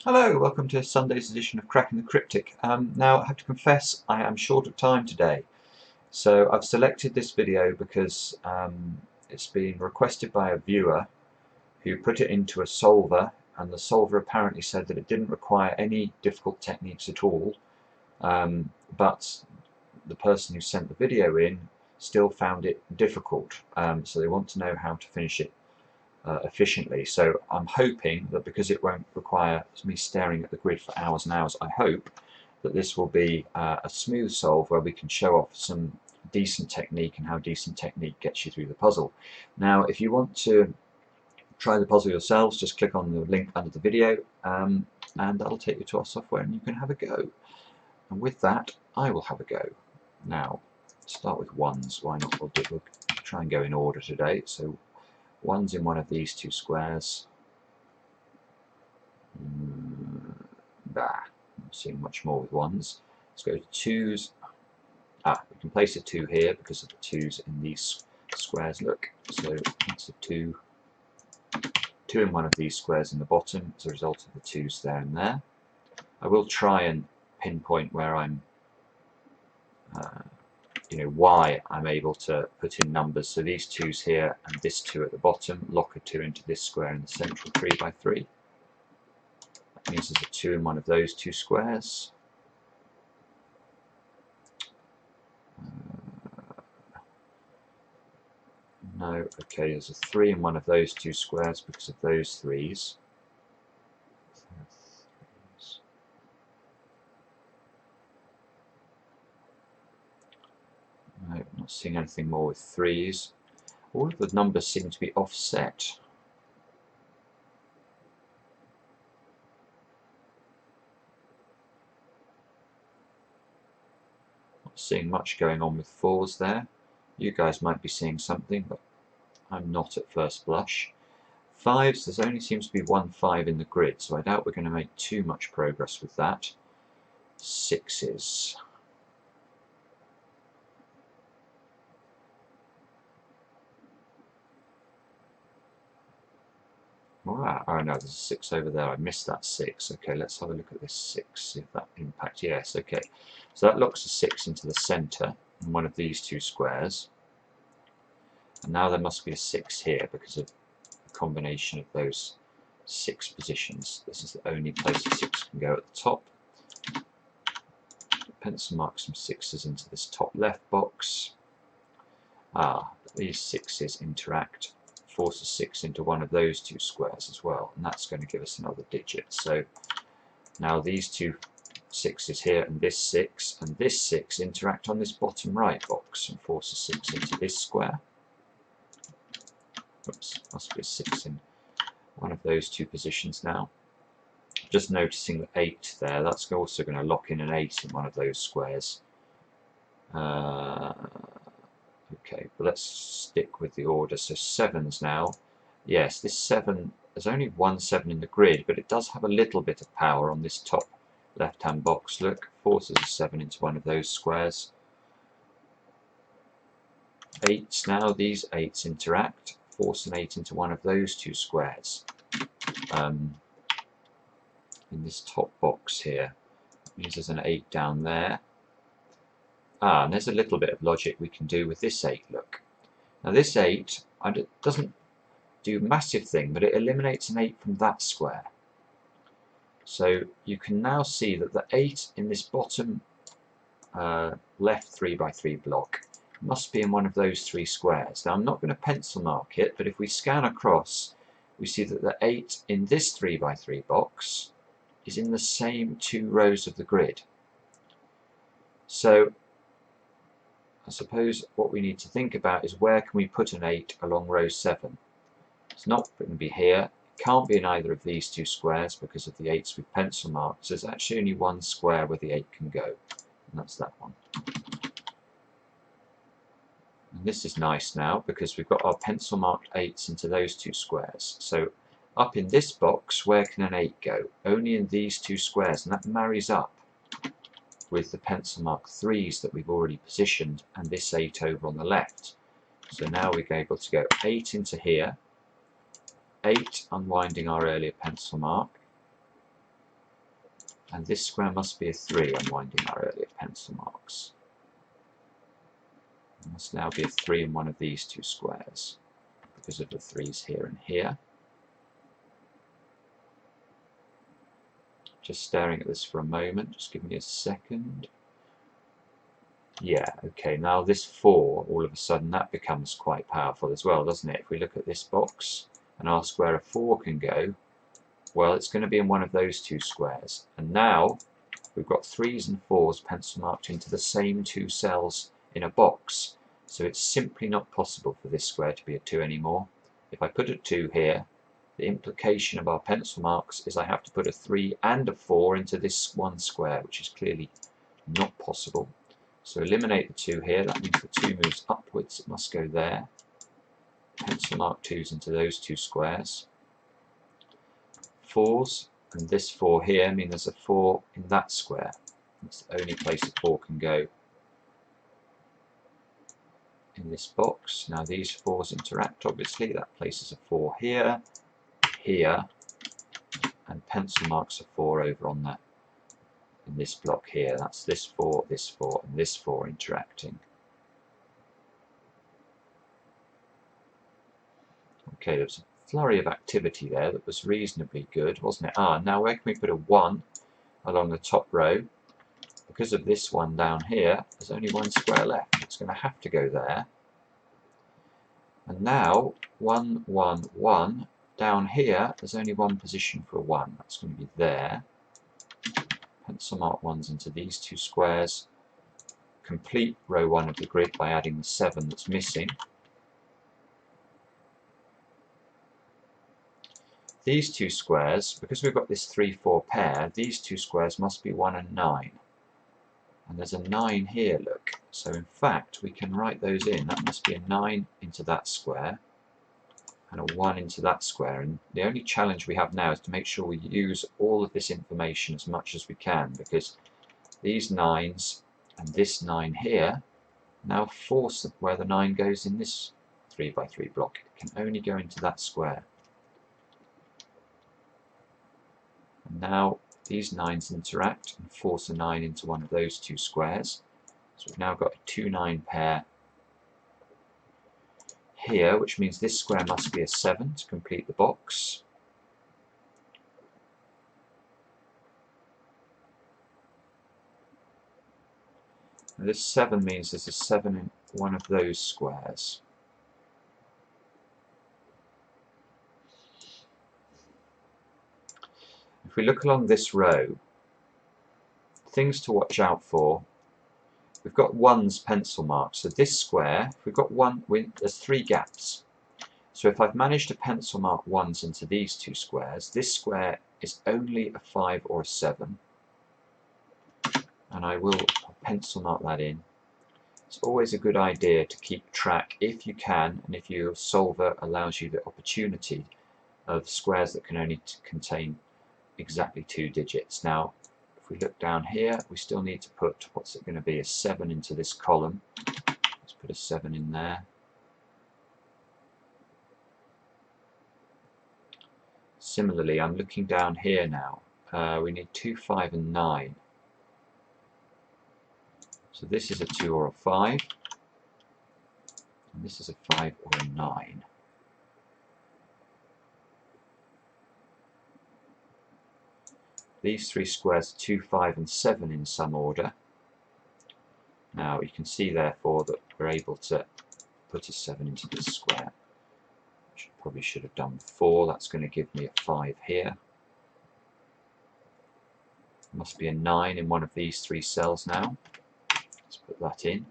Hello, welcome to Sunday's edition of Cracking the Cryptic. Now, I have to confess, I am short of time today. So I've selected this video because it's been requested by a viewer who put it into a solver, and the solver apparently said that it didn't require any difficult techniques at all, but the person who sent the video in still found it difficult. So they want to know how to finish it efficiently. So I'm hoping that because it won't require me staring at the grid for hours and hours, I hope that this will be a smooth solve where we can show off some decent technique and how decent technique gets you through the puzzle. Now, if you want to try the puzzle yourselves, just click on the link under the video and that'll take you to our software and you can have a go. And with that, I will have a go. Now, start with ones. Why not? We'll try and go in order today. So one's in one of these two squares. Not seeing much more with ones. Let's go to twos. We can place a 2 here because of the 2's in these squares. Look, so that's a 2. 2 in one of these squares in the bottom as a result of the 2's there and there. I will try and pinpoint where I'm why I'm able to put in numbers. So these 2's here and this 2 at the bottom lock a 2 into this square in the central 3x3. That means there's a 2 in one of those two squares. No, okay, there's a 3 in one of those two squares because of those 3's. No, not seeing anything more with 3's. All of the numbers seem to be offset. Not seeing much going on with 4's there. You guys might be seeing something, but I'm not at first blush. 5's, there only seems to be one 5 in the grid, so I doubt we're going to make too much progress with that. 6's. Wow. Oh no, there's a 6 over there. I missed that 6. Okay, let's have a look at this 6, see if that impacts. Yes, okay. So that locks a 6 into the centre in one of these two squares. And now there must be a 6 here because of the combination of those 6 positions. This is the only place a 6 can go at the top. Pencil mark some 6's into this top left box. These 6's interact. Force a 6 into one of those two squares as well, and that's going to give us another digit. So now these two 6's here and this 6 interact on this bottom right box and force a 6 into this square. Oops, must be a 6 in one of those two positions now. Just noticing the 8 there, that's also going to lock in an 8 in one of those squares. Okay, but let's stick with the order. So 7's now. Yes, this 7, there's only one 7 in the grid, but it does have a little bit of power on this top left-hand box. Look, forces a 7 into one of those squares. 8's now, these 8's interact. Force an 8 into one of those two squares. In this top box here. That means there's an 8 down there. And there's a little bit of logic we can do with this 8, look. Now this 8 doesn't do a massive thing, but it eliminates an 8 from that square. So you can now see that the 8 in this bottom left 3x3 block must be in one of those 3 squares. Now I'm not going to pencil mark it, but if we scan across, we see that the 8 in this 3x3 box is in the same 2 rows of the grid. So I suppose what we need to think about is where can we put an 8 along row 7. It's not going to be here. It can't be in either of these two squares because of the 8's we've pencil marked. So there's actually only one square where the 8 can go, and that's that one. And this is nice now because we've got our pencil marked 8's into those two squares. So up in this box, where can an 8 go? Only in these two squares, and that marries up with the pencil mark 3's that we've already positioned and this 8 over on the left. So now we're able to go 8 into here, 8 unwinding our earlier pencil mark, And this square must be a 3, unwinding our earlier pencil marks. It must now be a 3 in one of these two squares, because of the 3's here and here. Just staring at this for a moment, just give me a second. Yeah, okay, now this 4, all of a sudden, that becomes quite powerful as well, doesn't it? If we look at this box and ask where a 4 can go, well, it's going to be in one of those two squares. And now we've got 3's and 4's pencil marked into the same two cells in a box. So it's simply not possible for this square to be a 2 anymore. If I put a 2 here, the implication of our pencil marks is I have to put a 3 and a 4 into this one square, which is clearly not possible. So eliminate the 2 here, that means the 2 moves upwards, it must go there. Pencil mark 2's into those two squares. 4's and this 4 here mean there's a 4 in that square. That's the only place a 4 can go in this box. Now these 4's interact, obviously, that places a 4 here, here, and pencil marks a 4 over on that in this block here. That's this 4, and this 4 interacting. Okay, there was a flurry of activity there that was reasonably good, wasn't it? Now where can we put a 1 along the top row? Because of this one down here, there's only one square left. It's going to have to go there. And now, 1, 1, 1, down here, there's only one position for a 1. That's going to be there. Pencil mark 1's into these two squares. Complete row 1 of the grid by adding the 7 that's missing. These two squares, because we've got this 3, 4 pair, these two squares must be 1 and 9. And there's a 9 here, look. So in fact, we can write those in. That must be a 9 into that square, and a 1 into that square. And the only challenge we have now is to make sure we use all of this information as much as we can, because these 9's and this 9 here now force where the 9 goes in this 3 by 3 block. It can only go into that square. And now these 9's interact and force a 9 into one of those two squares. So we've now got a 2, 9 pair here, which means this square must be a 7 to complete the box. And this 7 means there's a 7 in one of those squares. If we look along this row, things to watch out for. We've got 1's pencil mark. So this square, if we've got 1, there's 3 gaps. So if I've managed to pencil mark 1's into these two squares, this square is only a 5 or a 7. And I will pencil mark that in. It's always a good idea to keep track, if you can, and if your solver allows you the opportunity, of squares that can only contain exactly 2 digits. Now, if we look down here, we still need to put, what's it going to be, a 7 into this column. Let's put a 7 in there. Similarly, I'm looking down here now. We need 2, 5 and 9. So this is a 2 or a 5. And this is a 5 or a 9. These 3 squares are 2, 5 and 7 in some order. Now you can see therefore that we're able to put a 7 into this square, which I probably should have done before. That's going to give me a 5 here. Must be a 9 in one of these 3 cells now. Let's put that in.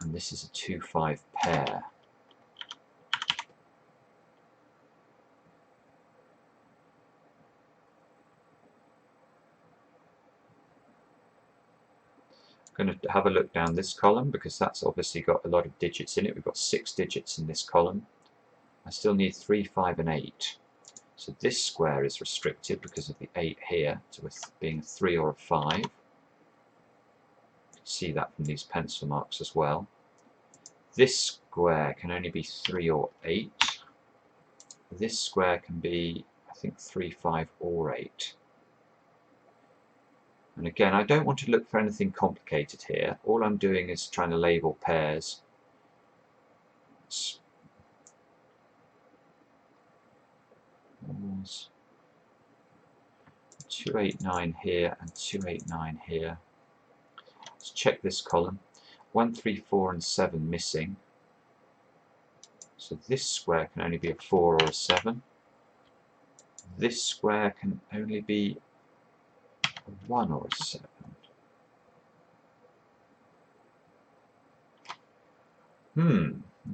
And this is a 2, 5 pair. I'm going to have a look down this column because that's obviously got a lot of digits in it. We've got 6 digits in this column. I still need 3, 5 and 8. So this square is restricted because of the 8 here to being a 3 or a 5. You can see that from these pencil marks as well. This square can only be 3 or 8. This square can be, I think, 3, 5 or 8. And again, I don't want to look for anything complicated here. All I'm doing is trying to label pairs. 289 here and 289 here. Let's check this column. 1, 3, 4 and 7 missing. So this square can only be a 4 or a 7. This square can only be a 1 or a 7.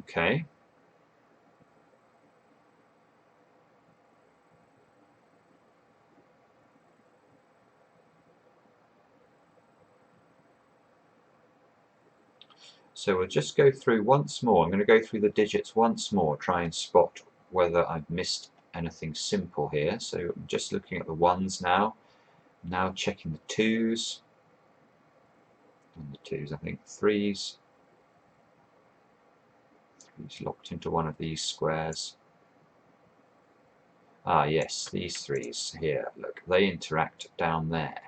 Okay. So we'll just go through once more. I'm going to go through the digits once more, try and spot whether I've missed anything simple here. So I'm just looking at the 1s now. Now checking the 2s. And the 2s, I think 3s. 3s locked into one of these squares. Ah yes, these 3s here, look, they interact down there.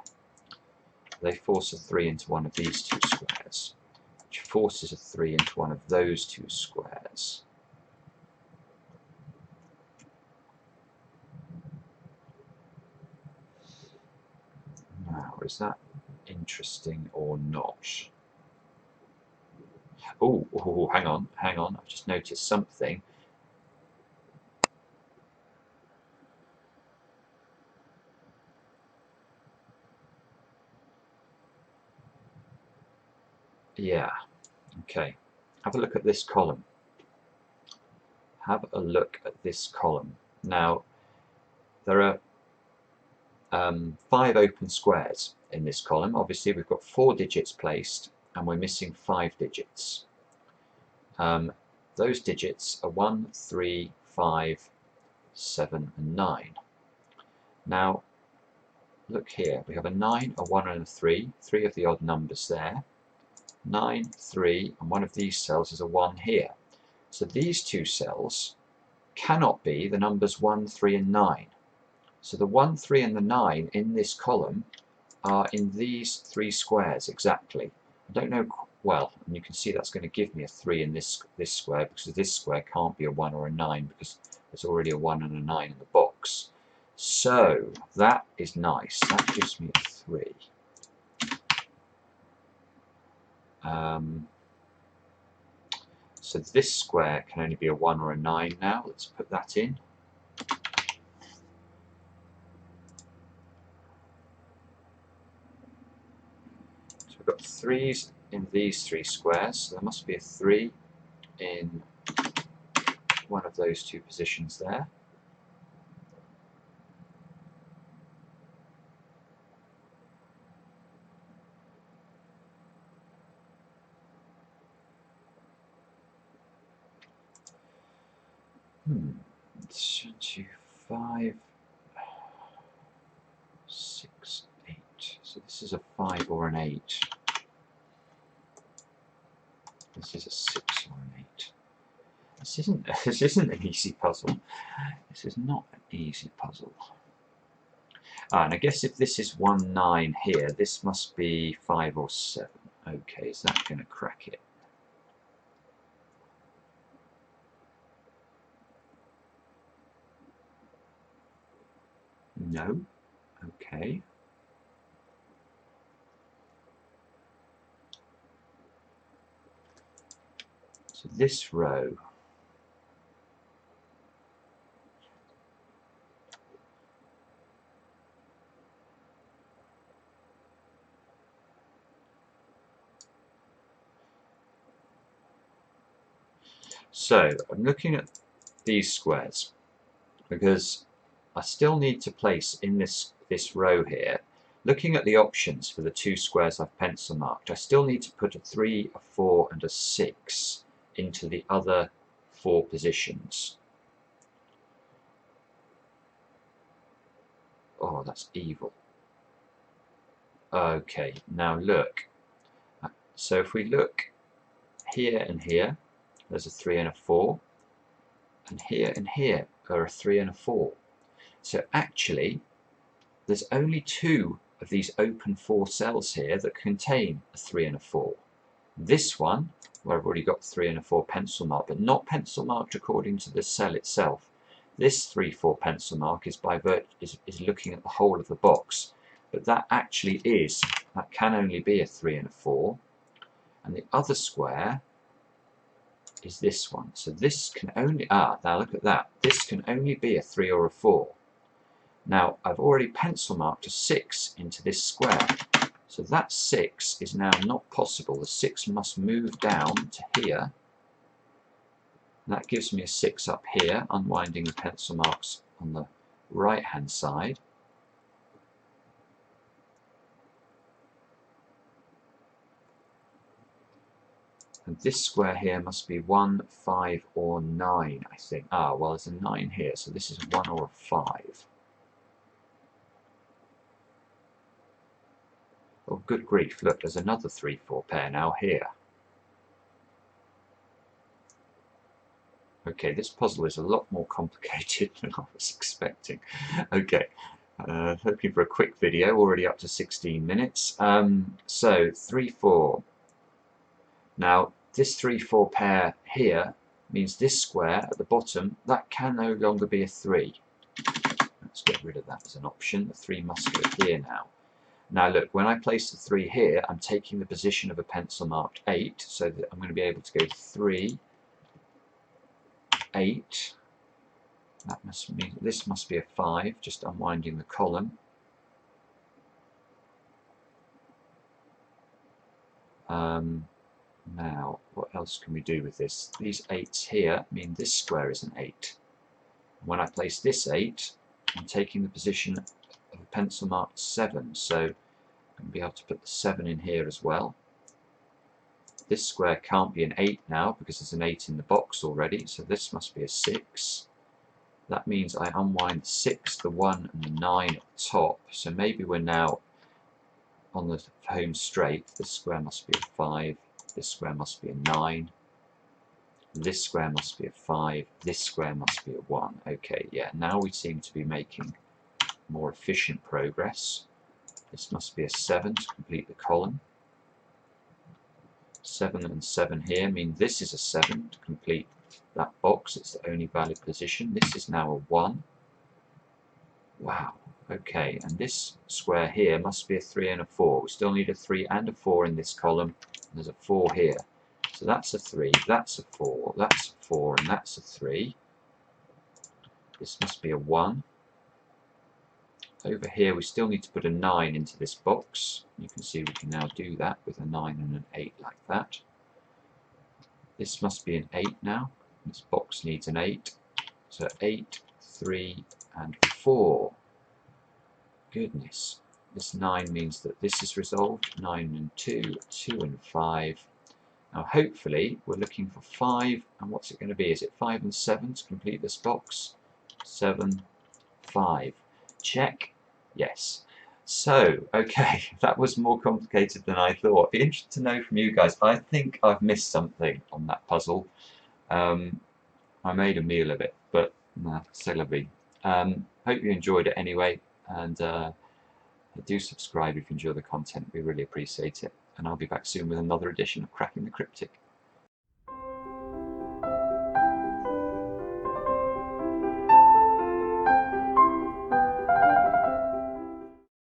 They force a 3 into one of these two squares, which forces a 3 into one of those two squares. Now, is that interesting or not? Oh, hang on, I've just noticed something. Yeah, okay. Have a look at this column. Have a look at this column. Now, there are 5 open squares in this column. Obviously, we've got 4 digits placed, and we're missing 5 digits. Those digits are 1, 3, 5, 7, and 9. Now, look here. We have a 9, a 1, and a 3. 3 of the odd numbers there. 9, 3, and one of these cells is a 1 here. So these two cells cannot be the numbers 1, 3, and 9. So the 1, 3, and the 9 in this column are in these 3 squares exactly. I don't know, well, and you can see that's going to give me a 3 in this square, because this square can't be a 1 or a 9 because there's already a 1 and a 9 in the box. So that is nice. That gives me a 3. So this square can only be a 1 or a 9 now. Let's put that in. So we've got 3s in these 3 squares, so there must be a 3 in one of those 2 positions there. It's 2, 5, 6, 8. So this is a 5 or an 8. This is a 6 or an 8. This isn't an easy puzzle. This is not an easy puzzle. And I guess if this is 1, 9 here, this must be 5 or 7. Okay, is that going to crack it? No. Okay. So this row, so I'm looking at these squares because I still need to place in this row here, looking at the options for the 2 squares I've pencil marked, I still need to put a 3, a 4 and a 6 into the other 4 positions. Oh, that's evil. Okay, now look. So if we look here and here, there's a 3 and a 4, and here are a 3 and a 4. So actually, there's only 2 of these open 4 cells here that contain a 3 and a 4. This one, where I've already got 3 and a 4 pencil marked, but not pencil marked according to the cell itself. This 3-4 pencil mark is is looking at the whole of the box, but that actually that can only be a 3 and a 4. And the other square is this one. So this can only, now look at that, this can only be a 3 or a 4. Now I've already pencil marked a 6 into this square, so that 6 is now not possible. The 6 must move down to here. And that gives me a 6 up here, unwinding the pencil marks on the right hand side. And this square here must be 1, 5 or 9, I think. Well, there's a 9 here, so this is a 1 or a 5. Oh, good grief, look, there's another 3-4 pair now here. Okay, this puzzle is a lot more complicated than I was expecting. Okay, hoping for a quick video, already up to 16 minutes. So, 3-4. Now, this 3-4 pair here means this square at the bottom, that can no longer be a 3. Let's get rid of that as an option. The 3 must go here now. Now look, when I place the 3 here, I'm taking the position of a pencil marked 8, so that I'm going to be able to go 3, 8. That must mean this must be a 5, just unwinding the column. Now, what else can we do with this? These 8s here mean this square is an 8. When I place this 8, I'm taking the position of a pencil marked 7, so I'm going to be able to put the 7 in here as well. This square can't be an 8 now because there's an 8 in the box already, so this must be a 6. That means I unwind the 6, the 1 and the 9 at the top, so maybe we're now on the home straight. This square must be a 5, this square must be a 9, this square must be a 5, this square must be a 1. Okay, yeah, now we seem to be making more efficient progress. This must be a 7 to complete the column. 7 and 7 here mean this is a 7 to complete that box. It's the only valid position. This is now a 1. Wow, okay, and this square here must be a 3 and a 4. We still need a 3 and a 4 in this column. There's a 4 here. So that's a 3, that's a 4, that's a 4, and that's a 3. This must be a 1. Over here we still need to put a 9 into this box. You can see we can now do that with a 9 and an 8 like that. This must be an 8 now. This box needs an 8. So 8, 3 and 4. Goodness. This 9 means that this is resolved. 9 and 2, 2 and 5. Now hopefully we're looking for 5, and what's it going to be? Is it 5 and 7 to complete this box? 7, 5. Check. Yes. So, okay, that was more complicated than I thought. Be interested to know from you guys. I think I've missed something on that puzzle. I made a meal of it, but c'est la vie. Hope you enjoyed it anyway, and do subscribe if you enjoy the content. We really appreciate it. And I'll be back soon with another edition of Cracking the Cryptic.